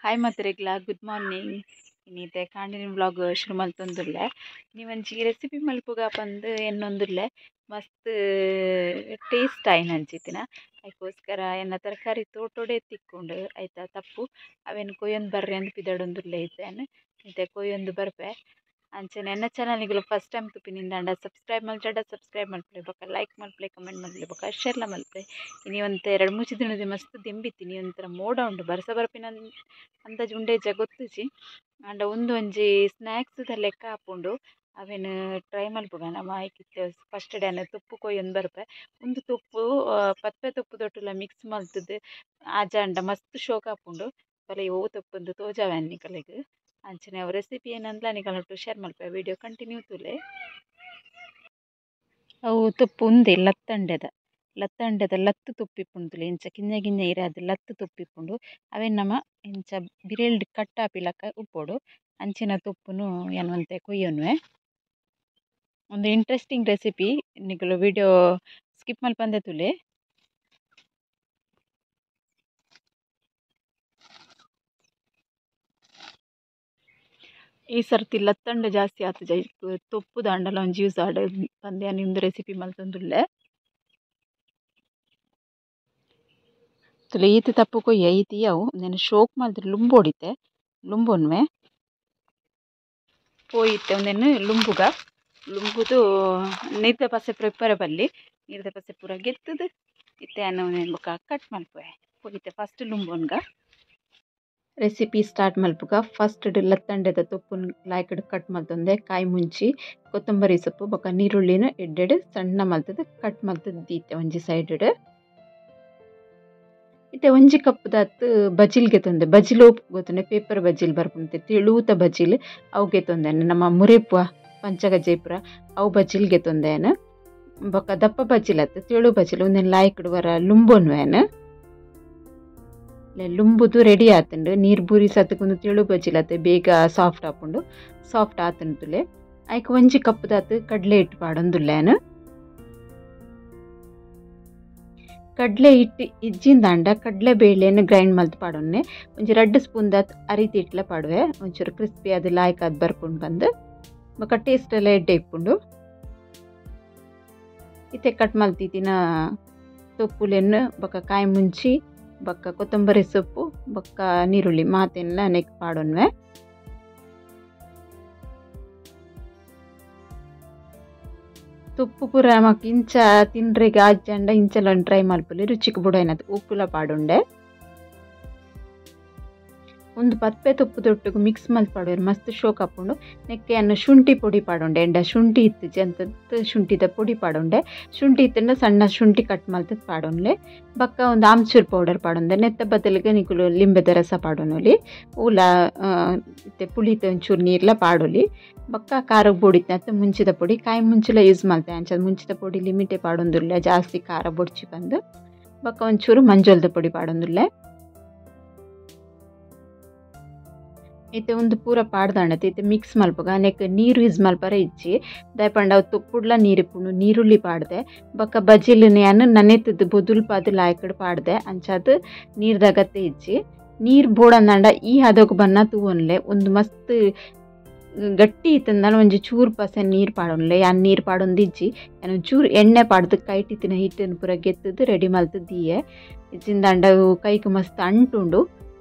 Hi ಮತ್ತೆರೆಗ್ಲ good morning. ಇನ್ನೀತೆ ಕಾಂಡಿನ ವ್ಲಾಗ್ ಶುರು ಮಲ್ತೊಂದುಲ್ಲೆ ನೀವಂಜಿ ರೆಸಿಪಿ ಮಲ್ಪುಗ ಪಂದ್ ಎನ್ನೊಂದುಲ್ಲೆ ಮಸ್ತ್ ಟೇಸ್ಟ್ ಆಯ್ನ ಅಂಚಿತ್ತಿನ ಅದಕ್ಕೋಸ್ಕರ ಎನ್ನ ತರಕಾರಿ ತೋಟೋಡೆ ತಿಕ್ಕೊಂಡು ಆಯ್ತಾ ತಪ್ಪು ಅವೇನು ಕೊಯ್ಯೊಂದು ಬರ್ರಿ ಅಂತ ಪಿದಾಡೊಂದುಲ್ಲೆ ಇದ್ದೇನೆ ಮತ್ತೆ ಕೊಯ್ಯೊಂದು ಬರ್ಪೆ ಅಂಚನೆ ಎನ್ನ ಚಾನಲ್ನಿಗೆಲ್ಲ ಫಸ್ಟ್ ಟೈಮ್ ತುಪ್ಪಿನಿಂದ ಸಬ್ಸ್ಕ್ರೈಬ್ ಸಬ್ಸ್ಕ್ರೈಬ್ ಮಲ್ಪಲೆ ಬೊಕ್ಕ ಲೈಕ್ ಮಲ್ಪಲೆ ಕಮೆಂಟ್ ಮಲ್ಪಲೆ ಬೊಕ್ಕ ಶೇರ್ಲ ಮಲ್ಪಲೆ ಇನಿ ಒಂತೆ 2-3 ದಿನದ ಮಸ್ತ್ ದೆಂಬಿತ್ತೀನಿ ಒಂಥರ ಮೋಡ ಉಂಡು ಬರ್ಸ ಬರ್ಪಿನ ಅಂದಾಜು ಉಂಡೇಜ ಗೊತ್ತುಜಿ ಅಂಡ ಒಂಜಿ ಸ್ನ್ಯಾಕ್ಸ್ ಲೆಕ್ಕ ಹಾಕೊಂಡು ಅವೇನು ಟ್ರೈ ಮಲ್ಪುಗ ನಮ್ಮ ಆಯ್ಕಿತ್ತು ಫಸ್ಟ್ ಡೇನ ತುಪ್ಪು ಕೊಯ್ಯೊಂದು ಬರ್ಪೆ ಒಂದು ತುಪ್ಪು ಪತ್ಪೆ ತುಪ್ಪು ತೊಟ್ಟುಲ ಮಿಕ್ಸ್ ಮಲ್ತದ್ದು ಆಜ ಅಂಡ ಮಸ್ತ್ ಶೋಕ್ ಹಾಕೊಂಡು ಬಲೆ ಓ ತುಪ್ಪಂದು ತೋಜಾವೆ ಅನ್ನಿಕಲೆಗ್ ಅಂಚನೆ ಅವ ರೆಸಿಪಿ ಏನಂದ್ಲ ನಿಕಲೊಟ್ಟು ಶೇರ್ ಮಲ್ಪೆ ವಿಡಿಯೋ ಕಂಟಿನ್ಯೂ ತುಲೆ ಅವು ತುಪ್ಪು ಉಂದೆ ಲತ್ತಂಡೆದ ಲತ್ತು ತುಪ್ಪಿಪ್ಪುಂಡು ಇಂಚ ಗಿಂಜ ಇರಾದು ಲತ್ತು ತುಪ್ಪಿಪ್ಪುಂಡು ಅವೇನು ನಮ್ಮ ಇಂಚ ಬಿರೇಲ್ಡ್ ಕಟ್ಟಾಪಿಲಕ ಉಪ್ಪೋಡು ಅಂಚಿನ ತುಪ್ಪುನು ಎನ್ನುವಂತೆ ಕೊಯ್ಯೊನ್ವೆ ಒಂದು ಇಂಟ್ರೆಸ್ಟಿಂಗ್ ರೆಸಿಪಿ ನಿಕಲು ವಿಡಿಯೋ ಸ್ಕಿಪ್ ಮಲ್ಪಂದೆ ತುಲೆ. ಈ ಸರ್ತಿ ಲತ್ತಂಡ ಜಾಸ್ತಿ ಆತು ಜೈ ತೊಪ್ಪು ದಾಂಡಲ ಒಂದು ಜ್ಯೂಸ್ ಆಡ ಪಂದ್ಯ ನಿಮ್ದು ರೆಸಿಪಿ ಮಲ್ತೊಂದುಲ್ಲೆ ತುಲೆ ಈತ ತಪ್ಪು ಕೊಯ್ಯ ಈತಿ ಅವು ನಾನು ಶೋಕ್ ಮಲ್ತಿರಿ ಲುಂಬು ಹೊಡಿತೆ ಲುಂಬೊನ್ವೆ ಪೋಯಿತ್ತೆ ಒಂದೇನು ಲುಂಬುದು ನೀರ್ದ ಪಸೆ ಪ್ರಿಪೇರ್ ಬಲ್ಲಿ ನೀರ್ದ ಪಸೆ ಪೂರ ಗೆತ್ತದು ಇತ್ತೆ ಅನ್ನ ಬೊಕ್ಕ ಕಟ್ ಮಲ್ಪುವೆ ಪೋಯಿತ್ತೆ ಫಸ್ಟ್ ಲುಂಬೊನ್ಗ ರೆಸಿಪಿ ಸ್ಟಾರ್ಟ್ ಮಲ್ಪುಗ ಫಸ್ಟ್ ಲತ್ತಂಡೆದ ತುಪ್ಪುನ್ ಲಾಯ್ಕಡ್ ಕಟ್ ಮಲ್ತೊಂದೆ ಕಾಯಿ ಮುಂಚಿ ಕೊತ್ತಂಬರಿ ಸೊಪ್ಪು ಬೊಕ್ಕ ನೀರುಳ್ಳಿನ ಎಡ್ಡೆಡ್ ಸಣ್ಣ ಮಲ್ತದ ಕಟ್ ಮಲ್ತದ ದೀತೆ ಒಂಜಿ ಸೈಡ್ ಇತ್ತೆ ಒಂಜಿ ಕಪ್ ದಾತ್ ಬಜಿಲ್ಗೆ ತೊಂದೆ ಬಜಿಲು ಗೊತ್ತುಂಡೆ ಪೇಪರ್ ಬಜಿಲ್ ಬರ್ಪುಂತೆ ತಿಳೂತ ಬಜಿಲ್ ಅವ್ಗೆ ತೊಂದೇನೆ ನಮ್ಮ ಮುರೇಪುವ ಪಂಚಗಜ್ಜೆಪುರ ಅವು ಬಜಿಲ್ಗೆ ತೊಂದೇನು ಬೊಕ್ಕ ದಪ್ಪ ಬಜಿಲ್ ಅತ್ತು ತಿಳು ಬಜಿಲ್ ಒಂದೇನು ಲಾಯ್ಕಡ್ ವರ ಲುಂಬೊನ್ವೇನು ಲುಂಬುದು ರೆಡಿ ಆತುಂಡು ನೀರು ಬೂರಿ ಸತ್ತಕೊಂದು ತಿಳು ಬಜಿಲತ್ತೆ ಬೇಗ ಸಾಫ್ಟ್ ಆತುಂಟುಲೆ ಐಕ್ ಒಂಜಿ ಕಪ್ ದಾತ್ ಕಡ್ಲೆ ಹಿಟ್ಟು ಪಾಡೊಂದುಲ್ಲೇನು ಕಡ್ಲೆ ಹಿಟ್ಟು ಇಜ್ಜಿಂದಾಂಡ ಕಡ್ಲೆ ಬೇಳೆಯನ್ನು ಗ್ರೈಂಡ್ ಮಲ್ತು ಪಾಡೊನ್ನೆ ಒಂಜಿ 2 ಸ್ಪೂನ್ ದಾತ್ ಅರಿತಿ ಇಟ್ಲ ಪಾಡುವೆ ಒಂಚೂರು ಕ್ರಿಸ್ಪಿ ಅದು ಲಾಯ್ಕ್ ಅದು ಬರ್ಪುಂಡು ಬಂದು ಬೊಕ್ಕ ಟೇಸ್ಟ್ ಎಲ್ಲ ಎಡ್ಡೆ ಇಪ್ಪುಂಡು ಇತ್ತೆ ಕಟ್ ಮಲ್ತಿತ್ತಿನ ತೊಪ್ಪುಲೆನ್ನು ಬೊಕ್ಕ ಕಾಯಿ ಮುಂಚಿ ಬೊಕ್ಕ ಕೊತ್ತಂಬರಿ ಸೊಪ್ಪು ಬೊಕ್ಕ ನೀರುಳ್ಳಿ ಮಾತೆಲ್ಲ ನೆಕ್ ಪಾಡೊನ್ವೆ ತುಪ್ಪು ಪೂರ ನಮಕ್ ಇಂಚ ತಿನ್ರೆಗ್ ಆಜಂಡ ಇಂಚಲ ಟ್ರೈ ಮಲ್ಪುಲಿ ರುಚಿಗೆ ಬುಡೈನದು ಉಪ್ಪುಲ ಪಾಡುಂಡೆ ಒಂದು ಪತ್ಪೆ ತುಪ್ಪು ತೊಟ್ಟುಗು ಮಿಕ್ಸ್ ಮಲ್ಪಾಡೋರು ಮಸ್ತ್ ಶೋಕ್ ಹಾಕೊಂಡು ನೆಕ್ಕೆ ಅನ್ನು ಶುಂಠಿ ಪೊಡಿ ಪಾಡೊಂಡೆ ಎಂಡ ಶುಂಠಿ ಇತ್ತು ಅಂತದ್ದು ಶುಂಠಿದ ಪೊಡಿ ಪಾಡೊಂಡೆ ಶುಂಠಿ ಇತ್ತಂಡ ಸಣ್ಣ ಶುಂಠಿ ಕಟ್ ಮಲ್ತದ್ದು ಪಾಡೊನ್ಲೆ ಬಕ್ಕ ಒಂದು ಆಮ್ಚೂರ್ ಪೌಡರ್ ಪಾಡೊಂದೆ ನೆತ್ತ ಬದಲಿಗೆ ನಿಕುಲು ಲಿಂಬೆದ ರಸ ಪಾಡೊನೊಲಿ ಊಲ ಮತ್ತೆ ಪುಳಿತ ಒಂಚೂರು ನೀರ್ಲ ಪಾಡೊಲಿ ಬಕ್ಕ ಖಾರ ಬೊಡಿತ ಮುಂಚಿದ ಪೊಡಿ ಕಾಯಿ ಮುಂಚಿಲ ಯೂಸ್ ಮಲ್ತೆ ಅಂಚ ಮುಂಚಿದ ಪೊಡಿ ಲಿಮಿಟೆ ಪಾಡೊಂದುಲ್ಲೆ ಜಾಸ್ತಿ ಖಾರ ಬೊಡ್ಚಿ ಬಂದು ಬಕ್ಕ ಒಂಚೂರು ಮಂಜೋಲ್ದ ಪೊಡಿ ಪಾಡೊಂದುಲ್ಲೆ ಇತ್ತೆ ಒಂದು ಪೂರ ಪಾಡ್ದಾಂಡತೆ ಇತ್ತೆ ಮಿಕ್ಸ್ ಮಲ್ಪಗ ನೆಕ್ ನೀರು ಯೂಸ್ ಮಲ್ಪರ ಇಜ್ಜಿ ದಯಪಂಡ ಅವು ತುಪ್ಪುಡ್ಲ ನೀರಿಪ್ಪುಂಡು ನೀರುಳ್ಳಿ ಪಾಡ್ದೆ ಬೊಕ್ಕ ಬಜಿಲ್ನೇ ಅನ್ನು ನನೆತದ್ದು ಬೊದುಲ್ ಪಾದು ಲಾಯ್ಕಡ್ ಪಾಡ್ದೆ ಅಂಚಾದ್ ನೀರ್ದಾಗತ್ತೆ ಇಜ್ಜಿ ನೀರು ಬೋಡಂದಾಂಡ ಈ ಹದೋಗ ಬನ್ನ ತೂವೊನ್ಲೆ ಒಂದು ಮಸ್ತ್ ಗಟ್ಟಿ ಇತ್ತಂದಾನ ಒಂಜಿ ಚೂರು ಪಸೆ ನೀರು ಪಾಡೊನ್ಲೆ ಯಾನ್ ನೀರು ಪಾಡೊಂದು ಇಜ್ಜಿ ಯಾನ್ ಒಂಚೂರು ಎಣ್ಣೆ ಪಾಡ್ದು ಕೈಟಿತ್ತಿನ ಹಿಟ್ಟನ್ನು ಪೂರ ಗೆತ್ತದು ರೆಡಿ ಮಲ್ತದ್ದೀಯೆ ಇಜ್ಜಿಂದಾಂಡ ಕೈಗೆ ಮಸ್ತ್ ಅಂಟುಂಡು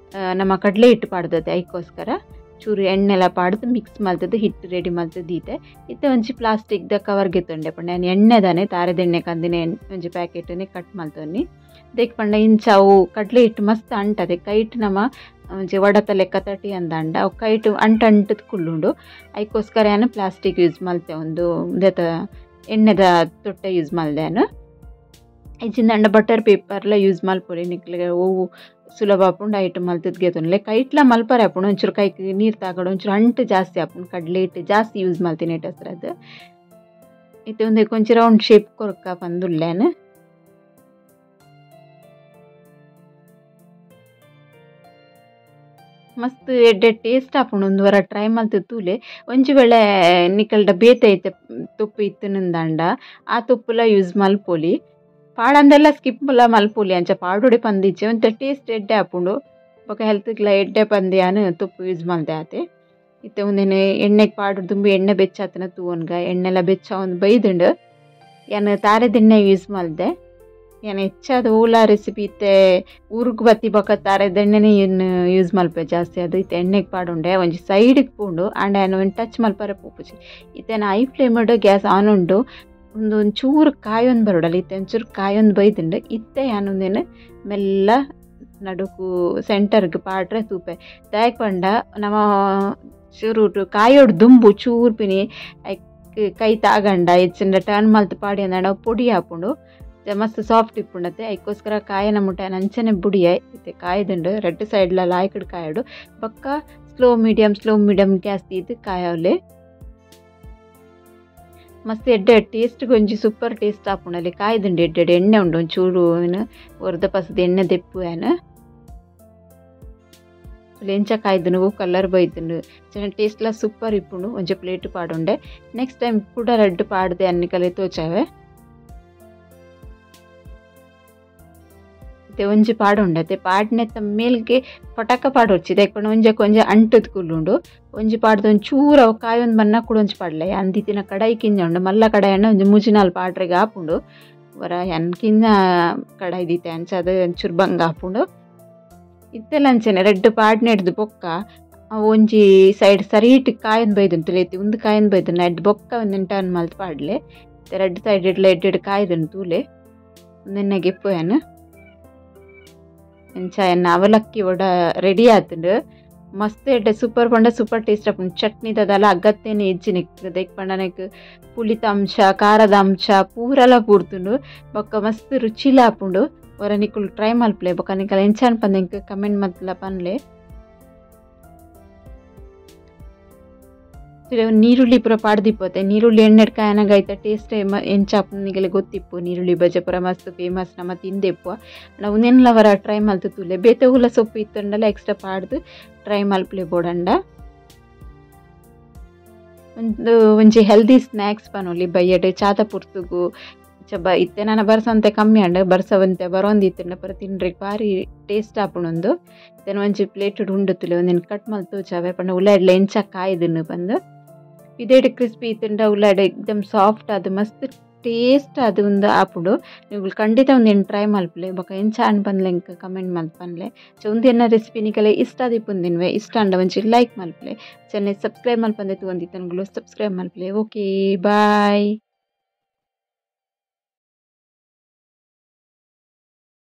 ನಮ್ಮ ಕಡಲೆ ಹಿಟ್ಟು ಪಾಡ್ದದೆ ಅದಕ್ಕೋಸ್ಕರ ಚೂರು ಎಣ್ಣೆಲ್ಲ ಪಾಡ್ದು ಮಿಕ್ಸ್ ಮಲ್ತದ್ದು ಹಿಟ್ಟು ರೆಡಿ ಮಲ್ತದ್ದೀತೆ ಇತ್ತೆ ಒಂಜಿ ಪ್ಲಾಸ್ಟಿಕ್ದ ಕವರ್ಗೆ ತೊಂಡೆ ಪಂಡ ನಾನು ಎಣ್ಣೆದಾನೆ ತಾರೆದೆಣ್ಣೆ ಕಂದಿನ ಒಂಜಿ ಪ್ಯಾಕೆಟನ್ನೇ ಕಟ್ ಮಲ್ತೊನ್ನಿ ದೇಕ್ ಪಂಡ ಇಂಚ ಅವು ಕಡಲೆ ಹಿಟ್ಟು ಮಸ್ತ್ ಅಂಟದೆ ಕೈಟ್ ನಮ್ಮ ಒಂಜಿ ಒಡತ ಲೆಕ್ಕ ತಟಿ ಅಂದಂಡ ಅವು ಕೈಟ್ ಅಂಟದು ಕುಳ್ಳುಂಡು ಅದಕ್ಕೋಸ್ಕರ ಏನು ಪ್ಲಾಸ್ಟಿಕ್ ಯೂಸ್ ಮಲ್ತೆ ಒಂದು ದೇತ ಎಣ್ಣೆದ ತೊಟ್ಟೆ ಯೂಸ್ ಮಲ್ದೇನು ಇಜ್ಜಿಂದಂಡ ಬಟರ್ ಪೇಪರ್ಲ ಯೂಸ್ ಮಲ್ಪೊಲಿ ನಿಕ್ಲಿಗೆ ಹೂವು ಸುಲಭ ಆಪುಂಡು ಐಟ್ ಮಲ್ತದ್ ಗೆತೊನ್ಲೆ ಕೈಟ್ಲ ಮಲ್ಪರೆ ಆಪುಂಡು ಒಂಚೂರು ಕೈಗೆ ನೀರು ತಾಗಡು ಒಂಚೂರು ಅಂಟು ಜಾಸ್ತಿ ಆಪುಂಡು ಕಡ್ಲೆ ಹಿಟ್ಟು ಜಾಸ್ತಿ ಯೂಸ್ ಮಲ್ತೀನಿ ಹೆಸರದು ಇತ್ತೆ ಒಂದೇ ಕೊಂಚ ರೌಂಡ್ ಶೇಪ್ ಕೊರಕ ಬಂದುಲ್ಲೇನು ಮಸ್ತ್ ಎಡ್ಡೆ ಟೇಸ್ಟ್ ಆಪುಂಡು ಒಂದು ವಾರ ಟ್ರೈ ಮಲ್ತದ್ದು ತೂಲೆ ಒಂಜಿ ವೇಳೆ ನಿಕಲ್ಡ ಬೇತೆ ಐತೆ ತುಪ್ಪು ಇತ್ತುನಂದಾಂಡ ಆ ತುಪ್ಪುಲ ಯೂಸ್ ಮಲ್ಪೊಲಿ ಪಾಡಂದೆಲ್ಲ ಸ್ಕಿಪ್ ಮಲ್ಪೊಲಿ ಅಂಚ ಪಾಡೋಡೆ ಪಂದಿಜ್ಜೆ ಒಂತ ಟೇಸ್ಟ್ ಎಡ್ಡೆ ಆಪುಂಡು ಬೊಕ ಹೆಲ್ತ್ಗ್ಲ ಎಡ್ಡೆ ಪಂದ್ಯಾನು ತುಪ್ಪು ಯೂಸ್ ಮಲ್ದೆ ಆತೆ ಇತ್ತೆ ಒಂದೇನೆ ಎಣ್ಣೆಗೆ ಪಾಡು ತುಂಬಿ ಎಣ್ಣೆ ಬೆಚ್ಚಾತನ ತೂವನ್ಗ ಎಣ್ಣೆಲ್ಲ ಬೆಚ್ಚ ಒಂದು ಬೈದುಂಡು ಏನು ತಾರೆದೆಣ್ಣೆ ಯೂಸ್ ಮಲ್ದೆ ಏನು ಹೆಚ್ಚಾದ ಓಲಾ ರೆಸಿಪಿ ಇತ್ತೆ ಊರ್ಗ್ ಬತ್ತಿ ಬೊಕ ತಾರೆದೆಣ್ಣೆನೇ ಏನು ಯೂಸ್ ಮಲ್ಪೆ ಜಾಸ್ತಿ ಅದು ಇತ್ತೆ ಎಣ್ಣೆಗೆ ಪಾಡುಂಡೆ ಒಂಜಿ ಸೈಡ್ಗೆ ಪೂಂಡು ಆಂಡ ಏನು ಒಂದು ಟಚ್ ಮಲ್ಪರೆ ಪೋಪುಜಿ ಇತ್ತೇನು ಐ ಫ್ಲೇಮ್ಡ್ ಗ್ಯಾಸ್ ಆನ್ ಉಂಡು ಒಂಚೂರು ಕಾಯೊಂದು ಬರೋಡಲ್ಲ ಇತ್ತೆ ಒಂಚೂರು ಕಾಯೊಂದು ಬೈದುಂಡು ಇತ್ತೆ ಏನೊಂದೇನು ಮೆಲ್ಲ ನಡುಕು ಸೆಂಟರ್ಗೆ ಪಾಡ್ರೆ ತೂಪೆ ದಾಯಕ್ ಪಂಡ ನಮ್ಮ ಚೂರು ಕಾಯೋಡು ದುಂಬು ಚೂರು ಪಿನಿ ಕೈ ತಾಗಂಡ ಹೆಚ್ಚಿನ ಟರ್ನ್ ಮಲ್ತು ಪಾಡಿ ಅಂದ ಪೊಡಿ ಹಾಕೊಂಡು ಮಸ್ತ್ ಸಾಫ್ಟ್ ಇಪ್ಪುಂಡತೆ ಅದಕ್ಕೋಸ್ಕರ ಕಾಯನ ಮುಟ್ಟೆ ಅಂಚನೆ ಬುಡಿಯ ಇತ್ತೆ ಕಾಯ್ದುಂಡು ರೆಡ್ ಸೈಡ್ಲ ಲಾಯ್ಕಡ್ ಕಾಯೋಡು ಬಕ್ಕ ಸ್ಲೋ ಮೀಡಿಯಂ ಗ್ಯಾಸ್ ತೀದು ಕಾಯವಲೆ ಮಸ್ತ್ ಎಡ್ಡೆ ಟೇಸ್ಟ್ ಗೊಂಜಿ ಸೂಪರ್ ಟೇಸ್ಟ್ ಆಪುಂಡಲ್ಲಿ ಕಾಯ್ದುಂಡು ಎಡ್ಡೆ ಎಣ್ಣೆ ಉಂಡು ಒಂಚೂರು ಏನು ಒರ್ದ ಪಸದ ಎಣ್ಣೆ ದೆಪ್ಪು ಏನು ಎಂಚ ಕಾಯ್ದುಂಡು ಕಲರ್ ಬೈದುಂಡು ಚೆನ್ನ ಟೇಸ್ಟ್ಲ ಸೂಪರ್ ಇಪ್ಪುಂಡು ಒಂಜಿ ಪ್ಲೇಟ್ ಪಾಡುಂಡೆ ನೆಕ್ಸ್ಟ್ ಟೈಮ್ ಕೂಡ ರೆಡ್ ಪಾಡ್ದೆ ಅನ್ನಿಕಲೆ ತೋಚಾವೆ ಒಂಜಿ ಪಾಡುಂಡತೆ ಪಾಡ್ನೆತ್ತ ಮೇಲ್ಗೆ ಪಟಾಕ ಪಾಡು ಹೊಚ್ಚಿದೆ ಒಂಜ ಅಂಟದ ಕುಲ್ಲುಂಡು ಒಂಜಿ ಪಾಡ್ದು ಒಂಚೂರ ಕಾಯೊಂದು ಬಣ್ಣ ಕೂಡ ಒಂಚು ಪಾಡ್ಲೆ ಅಂದಿತ್ತಿನ ಕಡಾಯಿ ಕಿಂಜ ಉಂಡು ಮಲ್ಲ ಕಡಾಯಿ ಅಣ್ಣ ಒಂಜಿ ಮುಜಿನಾಲ್ ಪಾಡ್ರೆಗೆ ಹಾಪುಂಡು ವರ ಎನ್ಕಿಂಜ ಕಡಾಯಿ ದೀತೆ ಅಂಚ ಅದು ಒಂಚೂರು ಬಂಗ ಹಾಪುಂಡು ಇತ್ತೆಲ್ಲ ಅಂಚೆನೆ ರೆಡ್ ಪಾಡ್ನೆ ಹಿಡ್ದು ಬೊಕ್ಕ ಒಂಜಿ ಸೈಡ್ ಸರೀಟ್ ಕಾಯೊಂದು ಬೈದುಂಟು ತುಲೇತಿ ಒಂದು ಕಾಯೊಂದು ಬೈದುಂಡು ಎಡ್ ಬೊಕ್ಕ ಒಂದೆನ್ ಟರ್ನ್ ಮಲ್ತು ಪಾಡ್ಲೆ ರೆಡ್ ಸೈಡ್ ಇಡ್ಲ ಎಡ್ಡೆಡ್ ಕಾಯ್ದುಂಡು ತೂಲೆ ಒಂದೆನ್ನೆ ಗೆಪ್ಪು ಏನು ಎಂಚ ಎನ್ನ ಅವಲಕ್ಕಿ ಒಡ ರೆಡಿ ಆತುಂಡು ಮಸ್ತ್ ಎಡ್ಡೆ ಸೂಪರ್ ಪಂಡ ಸೂಪರ್ ಟೇಸ್ಟ್ ಆಪುಂಡು ಚಟ್ನಿ ದದಲ ಅಗತ್ಯನೇ ಇಜ್ಜಿನಿಕ್ ದೈಕ್ ಪಂಡನಕ್ ಪುಳಿತ ಅಂಶ ಖಾರದ ಅಂಶ ಪೂರಲ ಪೂರ್ದುಂಡು ಬೊಕ್ಕ ಮಸ್ತ್ ರುಚಿಲ ಆಪುಂಡು ಒರ ನಿಕುಲು ಟ್ರೈ ಮಲ್ಪ್ಲೆ ಬೊಕ್ಕ ನಿಕಲ ಎಂಚಾನ್ ಪಂದೆಂಕ್ ಕಮೆಂಟ್ ಮತ್ಲ ಪನ್ಲೆ ನೀರುಳ್ಳಿ ಪೂರ ಪಾಡ್ದಿಪ್ಪತ್ತೆ ನೀರುಳ್ಳಿ ಎಣ್ಣೆಡ್ ಕಾಯನಾಗೈತ ಟೇಸ್ಟ್ ಎಂಚಾಪು ನಿಗಲೆ ಗೊತ್ತಿಪ್ಪು ನೀರುಳ್ಳಿ ಬಜೆ ಪೂರ ಮಸ್ತ್ ಫೇಮಸ್ ನಮ್ಮ ತಿಂದೆಪ್ಪು ನಾವು ನೆನ್ಲವರ ಟ್ರೈ ಮಲ್ತು ತೂಲೆ ಬೇತೆ ಹುಲ ಸೊಪ್ಪು ಇತ್ತಂಡಲ್ಲ ಎಕ್ಸ್ಟ್ರಾ ಪಾಡ್ದು ಟ್ರೈ ಮಲ್ಪ್ಲೆ ಬೋಡಂಡ ಒಂಜಿ ಹೆಲ್ದಿ ಸ್ನ್ಯಾಕ್ಸ್ ಪನೊಲಿ ಬಯ್ಯಡ್ ಚಾತ ಪುರ್ತುಗು ಇತ್ತೆ ನಾನು ಬರ್ಸಂತೆ ಕಮ್ಮಿ ಅಂಡ ಬರ್ಸವಂತೆ ಬರೋಂದಿತ್ತಂಡ ಪರ ತಿನ್ರಿ ಭಾರಿ ಟೇಸ್ಟ್ ಆಪುಣೊಂದು ಇದನ್ನು ಒಂಜಿ ಪ್ಲೇಟ್ ಉಂಡು ತುಲೆ ಒಂದಿನ ಕಟ್ ಮಲ್ತು ಚಾವೆ ಪಂಡ ಉಳ್ಳಾಡ್ಲ ಎಂಚ ಕಾಯ್ದನ್ನು ಬಂದು ಇದೇಡ್ ಕ್ರಿಸ್ಪಿ ಇತ್ತಂಡ ಉಳ್ಳಾಡ ಎಕ್ದಮ್ ಸಾಫ್ಟ್ ಅದು ಮಸ್ತ್ ಟೇಸ್ಟ್ ಅದು ಒಂದು ಆಪುಡು ನೀವು ಖಂಡಿತ ಒಂದೇನು ಟ್ರೈ ಮಲ್ಪಲೆ ಬೊಕ ಎಂಚ ಅನ್ ಪನ್ಲೆಂಕ್ ಕಮೆಂಟ್ ಮಲ್ಪನ್ಲೆ ಒಂದೇನ ರೆಸಿಪಿ ನಿಕಲೆ ಇಷ್ಟ ಆದಿಪ್ಪುಂದಿನ್ವೆ ಇಷ್ಟ ಅಂಡ ಒಂಚೂರು ಲೈಕ್ ಮಲ್ಪಲೆ ಚೆನ್ನೈ ಸಬ್ಸ್ಕ್ರೈಬ್ ಮಲ್ಪಂದೆ ತಗೊಂಡಿತ್ತನ್ಗಳು ಸಬ್ಸ್ಕ್ರೈಬ್ ಮಲ್ಪಲೆ ಓಕೆ ಬಾಯ್.